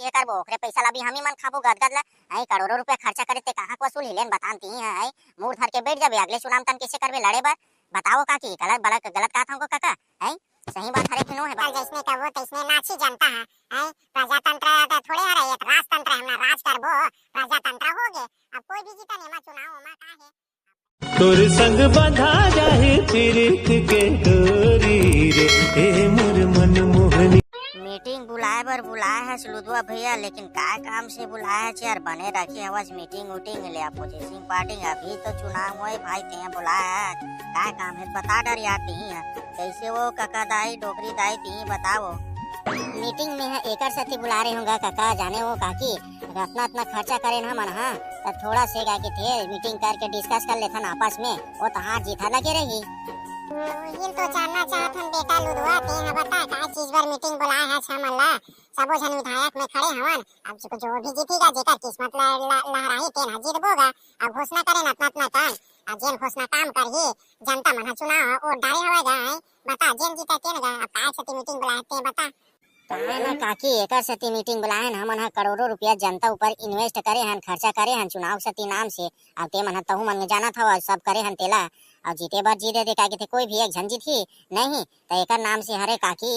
ये करबो ओकरे पैसा ला भी हम ही मन खाबो गदगद ला। आई करोड़ों रुपया खर्चा करे ते कहां को वसूल हिलेन बताती है। आई मूड धर के बैठ जाबे अगले चुनाव तन कैसे करबे लड़े बर बताओ काकी गलत कहा था काका। आई सही बात हरे किनो है कल जैसने कहो तैसने नाची जनता है। आई प्रजातंत्र तो थोड़े हरे एक राजतंत्र हमना राज करबो प्रजातंत्र हो गए। अब कोई भी जीता नेमा चुनाव में का है तोर संग बंधा जाए प्रीत के डोरी रे ए मोर मन मोहनी। मीटिंग बुलाए बर बुलाया है सुलुदवा भैया लेकिन काय काम से बुलाया है यार बने रखी हवस मीटिंग उटिंग ले अपोजिशन पार्टी अभी तो चुनाव हुए भाई ते बुलाया है काय काम है बता डर यार ती कैसे वो काका दाई डोकरी दाई ती बताओ। मीटिंग में है एकर सती बुला रहे होंगे काका जाने वो काकी अपना अपना खर्चा करे ना मन हाँ तब थोड़ा से का थे मीटिंग करके डिस्कस कर लेथन आपस में वो तो हार जीता लगे रही। हिल तो जानना चाहत हम बेटा लुदवा ते ह बता काय चीज पर मीटिंग बुलाए है छमन ला सबो जन विधायक में खड़े हवन। अब जो भी जीतेगा जेकर किस्मत लहराही तेन जीतबोगा। अब घोषणा करें अपना अपना काम अब जेन घोषणा काम करही जनता मन चुनाव और डारे हवा जाए बता जेन जीता तेन गा। अब काय सती मीटिंग बुलाए ते बता ना काकी एकर सती मीटिंग बुलाए हमन ह करोड़ों रुपया जनता ऊपर इन्वेस्ट करे हन खर्चा करे हन चुनाव सती नाम से। अब ते मन तहु मन जाना था सब करे हन तेला और जीते बार जीते दे काके थे कोई भी एक झन जीती नहीं तो एकर नाम से हरे काकी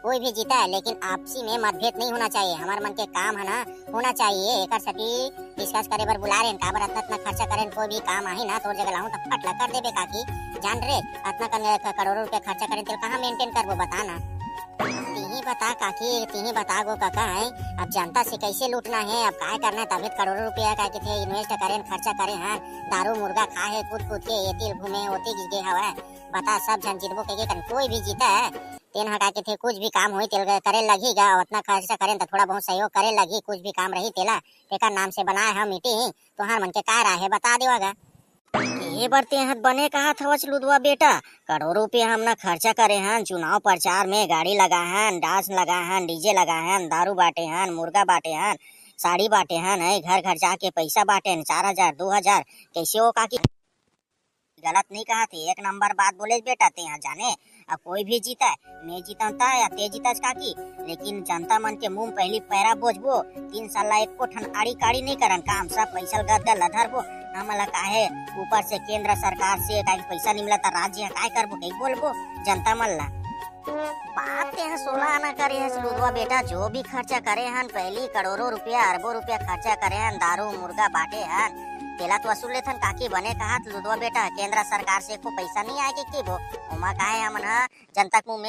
कोई भी जीता है लेकिन आपसी में मतभेद नहीं होना चाहिए। हमार मन के काम है ना होना चाहिए एकर सती डिस्कस करे बर बुला रहे काबर इतना खर्चा करें कोई भी काम आही ना तोर जगह लाऊं तो फट लग कर देबे काकी जान रे इतना करोड़ों रुपया खर्चा करें तो कहाँ मेंटेन करबो बता ना तीही बता काकी तीही बता गो काका है। अब जनता से कैसे लूटना है अब काय करना है तभी करोड़ों रुपया का थे इन्वेस्ट करें खर्चा करें हैं दारू मुर्गा खाए कूद कूद के ये घूमे होती गे हवा बता सब जन जीतबो के कोई भी जीता है तेन हटा के थे कुछ भी काम हुई तेल करे लगेगा उतना खर्चा करें तो थोड़ा बहुत सहयोग करे लगी कुछ भी काम रही तेला तेकर नाम से बनाए हम मीटिंग तो हर मन के काय रहा है बता देवागा। ये बढ़ते हैं बने कहा था लुदवा बेटा करोड़ों रुपया हमने खर्चा करे हैं चुनाव प्रचार में गाड़ी लगाए हैं डांस लगाए हैं डीजे लगाए हैं दारू बांटे हैं मुर्गा बांटे हैं साड़ी बांटे हैं घर घर जाके पैसा बांटे 4000 2000 कैसे हो काकी गलत नहीं कहा थे एक नंबर बात बोले बेटा ते यहाँ जाने अब कोई भी जीता है नहीं जीता या ते जीता काकी लेकिन जनता मन के मुंह पहली पैरा बोझबो 3 साल एक को ठन आड़ी काड़ी नहीं करन काम सब पैसा गद्दा लधरबो हमला काहे ऊपर से केंद्र सरकार से पैसा नहीं मिलता राज्य काय करबो कहीं बोलबो जनता मन ला बात यहाँ 16 आना करे है सुलुदवा बेटा जो भी खर्चा करे हन पहली करोड़ों रुपया अरबों रुपया खर्चा करे हन दारू मुर्गा बांटे हन तेला तो वसूल लेथन काकी बने कहा लुदवा बेटा केंद्र सरकार से को पैसा नहीं आए के वो उमा काहे हमन जनता के मुंह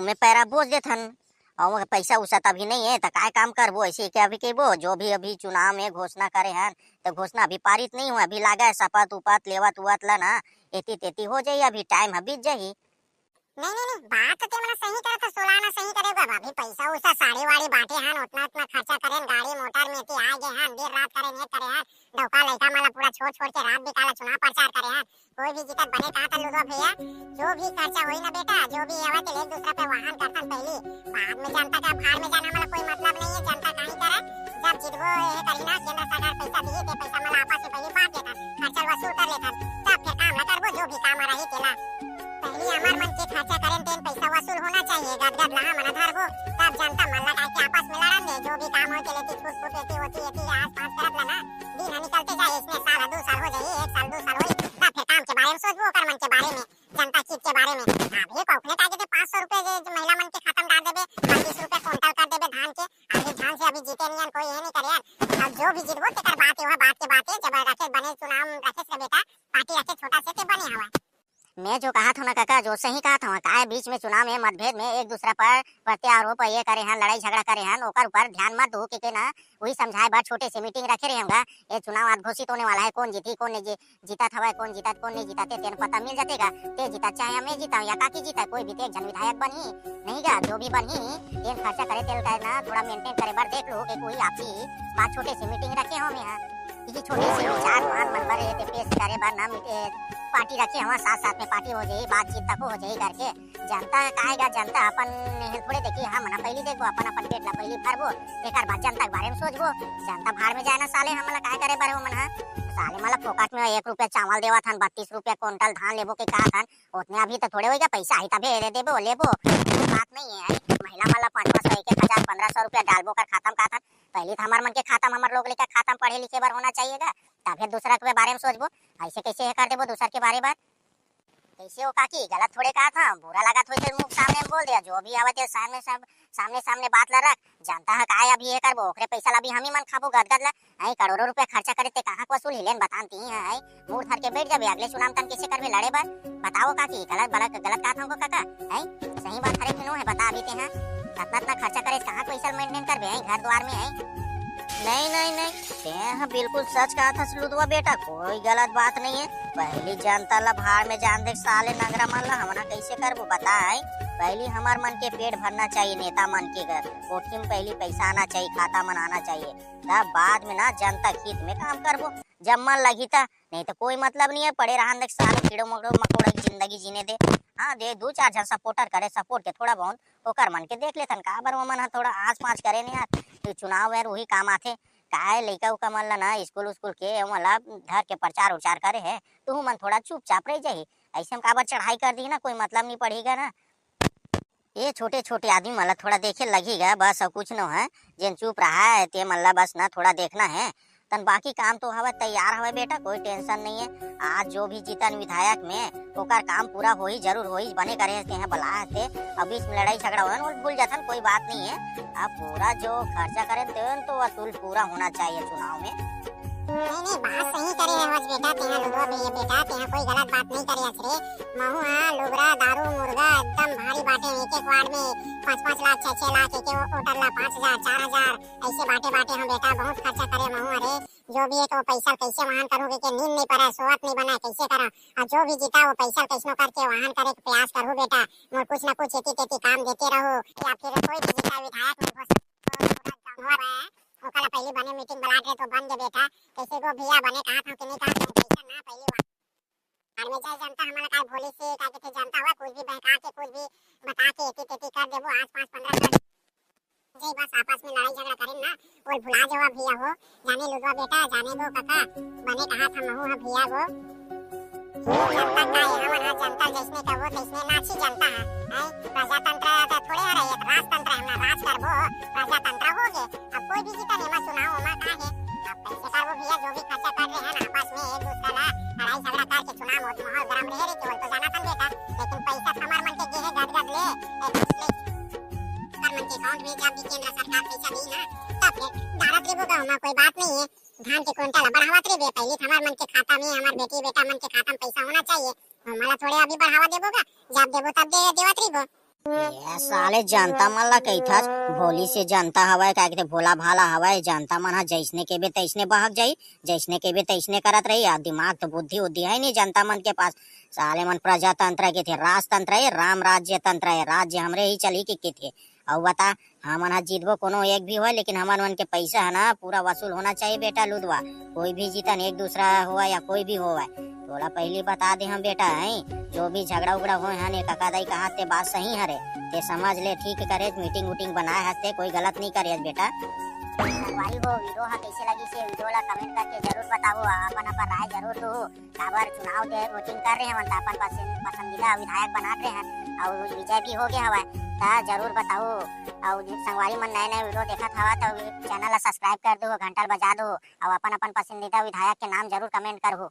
में पैरा बोझ देथन और पैसा उसा तभी नहीं है तो काय काम करबो ऐसे के अभी के वो जो भी अभी चुनाव में घोषणा करे हैं तो घोषणा अभी पारित नहीं हुआ अभी लागा है शपथ उपत लेवत उवत ला ना एती तेती हो जाई अभी टाइम बीत जाही। नहीं बात तो मना सही करे तो 16 ना सही करेगा अभी पैसा उसा साड़ी वाड़ी बांटे हन उतना उतना खर्चा करें गाड़ी मोटर में आ गए हन देर रात करें ये करे हन डौका लड़का माला पूरा छोड़ के रात बिकाला चुनाव प्रचार करे हन कोई भी जीतत बने कहा था लुदवा भैया जो भी खर्चा होई ना बेटा जो भी आवत एक दूसरा पे वाहन करतन पहली बाद में जनता का भाड़ में जाना वाला कोई मतलब नहीं है जनता काहे करे जब जीतबो ये करी ना केंद्र सरकार पैसा दिए ते पैसा माला आपस में पहली बांट देता खर्चा वसूल कर लेता तब फिर काम ना करबो जो भी काम रही तेला पहली हमार मन के खर्चा करें तेन पैसा वसूल होना चाहिए गदगद लहा मन धरबो तब जनता मन लगा के आपस में लड़न दे जो भी काम हो चले फुट फुट होती आस पास करत लेना दिन निकलते जाए इसमें साल 2 साल हो जाए 1 साल 2 साल होई तब फिर काम के बारे में सोचबो कर मन के बारे में जनता चीज के बारे में अब ये कौखने का के 500 रुपए जो महिला मन के खत्म डाल देबे 25 रुपए क्विंटल कर देबे धान के अभी धान से अभी जीते नहीं कोई ये नहीं करे अब जो भी जीतबो तेकर बात है बात के बात है जब रखे बने चुनाव रखे से बेटा पार्टी रखे छोटा से ते बने हवा मैं जो कहा था ना काका जो सही कहा था काय बीच में चुनाव में मतभेद में एक दूसरा पर प्रत्यारोप ये करे हैं लड़ाई झगड़ा करे हैं ओकर ऊपर ध्यान मत दो के ना वही समझाए बार छोटे से मीटिंग रखे रहेगा ये चुनाव आज घोषित होने वाला है कौन जीती कौन नहीं जीता था कौन जीता कौन नहीं जीता तेन पता मिल जाएगा ते जीता चाहे मैं जीता या काकी जीता कोई भी एक जन विधायक बनी नहीं गा जो भी बनी तेल खर्चा करे तेल का ना थोड़ा मेंटेन करे बार देख लो कि कोई आपसी बात छोटे से मीटिंग रखे हो मैं किसी छोटी सी विचार मान मन पर पेश करे बार ना पार्टी रखे हमारे साथ साथ में पार्टी हो जाए बातचीत तक हो जाए करके जनता काहेगा जनता अपन थोड़े देखिए हम ना पहले देखो अपन अपन पेट ला पहले भरबो बेकार बात जनता के बारे में सोचबो जनता भाड़ में जाए ना साले हमला काय करे बारे मन साले मला फोकट में 1 रुपया चावल देवा था 32 रुपया क्विंटल धान लेबो के कहा था उतने अभी तो थोड़े होगा पैसा आई तबे देबो लेबो बात नहीं है महिला वाला रुपया डालबो कर खाता में का था। पहले तो हमार मन के खाता में हमार लोग लेकर खाता में पढ़े लिखे बर होना चाहिएगा, तब फिर दूसरा के बारे में सोचबो। ऐसे कैसे है कर देबो दूसर के बारे बार। कैसे हो काकी, गलत थोड़े कहा था, बुरा लगा तो इसे मुंह सामने में बोल दिया। जो भी आवत है सामने सामने बात ला रख। जानता है काय अभी ये करबो, ओकरे पैसा ला भी हम ही मन खाबो गदगद ला। आई करोड़ों रुपया खर्चा करे ते कहां को वसूल हिलेन बताती है। आई मुंह धर के बैठ जाबे, अगले चुनाव तन कैसे करबे लड़े बार। बताओ काकी, गलत कहा था हमको काका। आई सही बात हरे फिनो है, बता अभी ते हां इतना खर्चा करे कहां पैसा मेंटेन करबे। आई घर द्वार में आई नहीं नहीं नहीं, ते हाँ बिल्कुल सच कहा था लुदवा बेटा, कोई गलत बात नहीं है। पहली जनता ला भाड़ में जान देख साले नगरा मन ला हमना कैसे करबो बताए। पहली हमार मन के पेट भरना चाहिए, नेता मन के घर कोठी में पहली पैसा आना चाहिए, खाता मन आना चाहिए, तब बाद में ना जनता हित में काम करबो। जब मन लगी था, नहीं तो कोई मतलब नहीं है पड़े रहन देख साले कीड़ो मकोड़ा की जिंदगी जीने दे। हाँ दे दो चार जन सपोर्टर करे, सपोर्ट के थोड़ा बहुत ओकर मन के देख लेथन का बर मन थोड़ा आस पास करे नहीं यार। तो चुनाव है वही काम आथे। काय लइका उका मन ला ना स्कूल के मतलब धर के प्रचार उचार करे है, तू मन थोड़ा चुपचाप रह जाही। ऐसे में काबर चढ़ाई कर दी ना, कोई मतलब नहीं पड़ेगा ना। ये छोटे छोटे आदमी मतलब थोड़ा देखे लगेगा बस, और कुछ न है। जिन चुप रहा है ते मतलब बस ना थोड़ा देखना है, तन बाकी काम तो हवा तैयार हवे बेटा, कोई टेंशन नहीं है। आज जो भी जीतन विधायक में ओकर काम पूरा हो ही जरूर हो ही, बने करे के हैं बुलाए थे। अब इसमें लड़ाई झगड़ा हो वो भूल जाथन, कोई बात नहीं है। अब पूरा जो खर्चा करें तो वसूल पूरा होना चाहिए चुनाव में। नहीं बात सही करे है बस बेटा, तेहा लुदवा भैया बेटा, तेहा कोई गलत बात नहीं करे असरे। महू हां लुगरा दारू मुर्गा एकदम भारी बाटे, एक एक वार्ड में 5-5 लाख 6-6 लाख, एक वोटर ला 5,000 4,000 ऐसे बाटे हम बेटा, बहुत खर्चा करे महू। अरे जो भी है तो पैसा कैसे वाहन करोगे कि नींद नहीं पड़ा, सोवत नहीं बना, कैसे करा। और जो भी जीता वो पैसा कैसनो करके वाहन करे के प्रयास करो बेटा, और कुछ ना कुछ एती काम देते रहो। या फिर कोई भी जीता विधायक में ओकरा पहले बने मीटिंग बुला के तो बन जा बेटा। कैसे को भैया बने कहा था कि नहीं कहा था, पैसा ना पहले वाहन में जाए जनता हमारा काय भोले से का के जनता हुआ कुछ भी बहका के कुछ भी बता के एती कर देबो। आज 5-15 जय बस आपस में लड़ाई झगड़ा करें ना, और भुला जावा भैया हो। जाने लुदवा बेटा, जाने दो काका, बने कहा था महू है भैया वो जनता का है, हमारा जनता जैसने का वो तैसने नाची जनता है। प्रजातंत्र तो थोड़े आ रही है, राजतंत्र है, हमरा राज करबो प्रजातंत्र हो गए। अब कोई भी जीता नेमा चुनाव होमा का है, अब कैसे करबो भैया, जो भी खर्चा कर रहे हैं ना आपस में एक दूसरा ला लड़ाई झगड़ा करके चुनाव होत माहौल गरम रहे रे केवल तो जाना था बेटा। लेकिन पैसा हमार मन के गेहे गदगद ले मन के अकाउंट में जब भी केंद्र सरकार पैसा दी ना, तब फिर दारत लेबो का कोई बात नहीं है। धान के क्विंटल बढ़ावा रे बे, पहले हमार मन के खाता में हमार बेटी बेटा मन के खाता में पैसा होना चाहिए। हमारा थोड़े अभी बढ़ावा देबो का, जब देबो तब देवत रहिबो। ये साले जनता मन ला कइथस भोली से जनता हवाए, का कहते भोला भाला हवाए। जनता मन हा जैसने के बे तैसने बहक जाई, जैसने के बे तैसने करत रही। आ दिमाग तो बुद्धि उद्धि है नहीं जनता मन के पास। साले मन प्रजातंत्र के थे, राजतंत्र है, राम राज्य तंत्र है, राज्य हमरे ही चली के थे। और बता हमन हा जीतबो कोनो एक भी हो, लेकिन हमार मन के पैसा है ना पूरा वसूल होना चाहिए बेटा। लुदवा कोई भी जीतन एक दूसरा हुआ या कोई भी हुआ, थोड़ा पहले बता दे हम बेटा है। जो भी झगड़ा उगड़ा हो है काका दाई कहा ते बात सही हरे, ते समझ ले ठीक करे, मीटिंग वूटिंग बनाए हंसते, कोई गलत नहीं करे बेटा। भाई वो वीडियो हा कैसे लगी से वीडियो ला कमेंट करके जरूर बताओ, अपन राय जरूर दो। काबर चुनाव के वोटिंग कर रहे हैं तो अपन पसंदीदा विधायक बना रहे हैं और विजय भी हो गया हवा, ता जरूर बताओ। और संगवारी मन नए वीडियो देखा था तो चैनल ला सब्सक्राइब कर दो, घंटा बजा दो और अपन पसंदीदा विधायक के नाम जरूर कमेंट करो।